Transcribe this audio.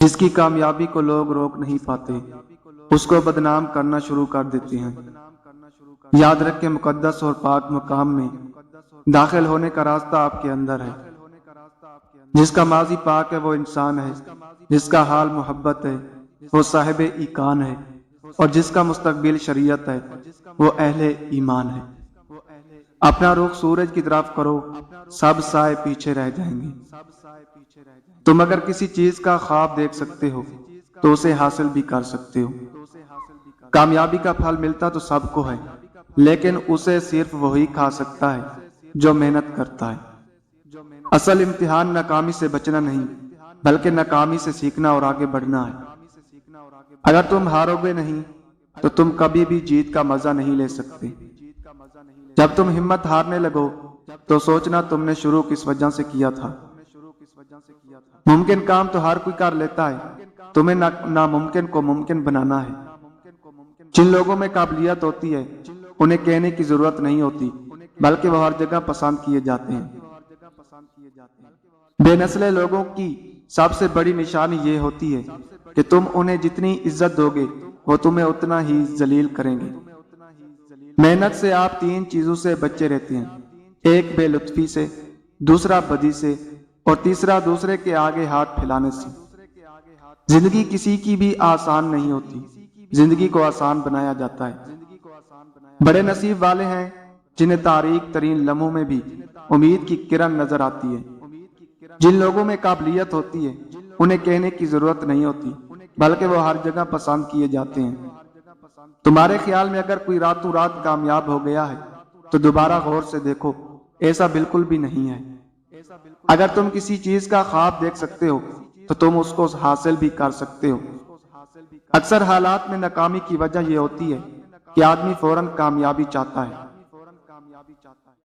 جس کی کامیابی کو لوگ روک نہیں پاتے، اس کو بدنام کرنا شروع کر دیتے ہیں۔ یاد رکھ کے مقدس اور پاک مقام میں داخل ہونے کا راستہ آپ کے اندر ہے۔ جس کا ماضی پاک ہے وہ انسان ہے، جس کا حال محبت ہے وہ صاحب ایقان ہے، اور جس کا مستقبل شریعت ہے وہ اہل ایمان ہے۔ اپنا رخ سورج کی طرف کرو، سب سائے پیچھے رہ جائیں گے۔ تم اگر کسی چیز کا خواب دیکھ سکتے ہو تو اسے حاصل بھی کر سکتے ہو۔ کامیابی کا پھل ملتا تو سب کو ہے، لیکن اسے صرف وہی کھا سکتا ہے جو محنت کرتا ہے۔ اصل امتحان ناکامی سے بچنا نہیں، بلکہ ناکامی سے سیکھنا اور آگے بڑھنا ہے۔ اگر تم ہارو گے نہیں تو تم کبھی بھی جیت کا مزہ نہیں لے سکتے۔ جب تم ہمت ہارنے لگو تو سوچنا تم نے شروع کس وجہ سے کیا تھا۔ ممکن کام تو ہر کوئی کر لیتا ہے، تمہیں ناممکن کو ممکن بنانا ہے۔ جن لوگوں میں قابلیت ہوتی ہے انہیں کہنے کی ضرورت نہیں ہوتی، بلکہ وہ ہر جگہ پسند کیے جاتے ہیں۔ بے نسلے لوگوں کی سب سے بڑی نشانی یہ ہوتی ہے کہ تم انہیں جتنی عزت دو گے وہ تمہیں اتنا ہی ذلیل کریں گے۔ محنت سے آپ تین چیزوں سے بچے رہتے ہیں، ایک بے لطفی سے، دوسرا بدی سے، اور تیسرا دوسرے کے آگے ہاتھ پھیلانے سے۔ زندگی کسی کی بھی آسان نہیں ہوتی، زندگی کو آسان بنایا جاتا ہے۔ بڑے نصیب والے ہیں جنہیں تاریک ترین لمحوں میں بھی امید کی کرن نظر آتی ہے۔ جن لوگوں میں قابلیت ہوتی ہے انہیں کہنے کی ضرورت نہیں ہوتی، بلکہ وہ ہر جگہ پسند کیے جاتے ہیں۔ تمہارے خیال میں اگر کوئی راتوں رات کامیاب ہو گیا ہے تو دوبارہ غور سے دیکھو، ایسا بالکل بھی نہیں ہے۔ اگر تم کسی چیز کا خواب دیکھ سکتے ہو تو تم اس کو حاصل بھی کر سکتے ہو۔ اکثر حالات میں ناکامی کی وجہ یہ ہوتی ہے کہ آدمی فوراً کامیابی چاہتا ہے،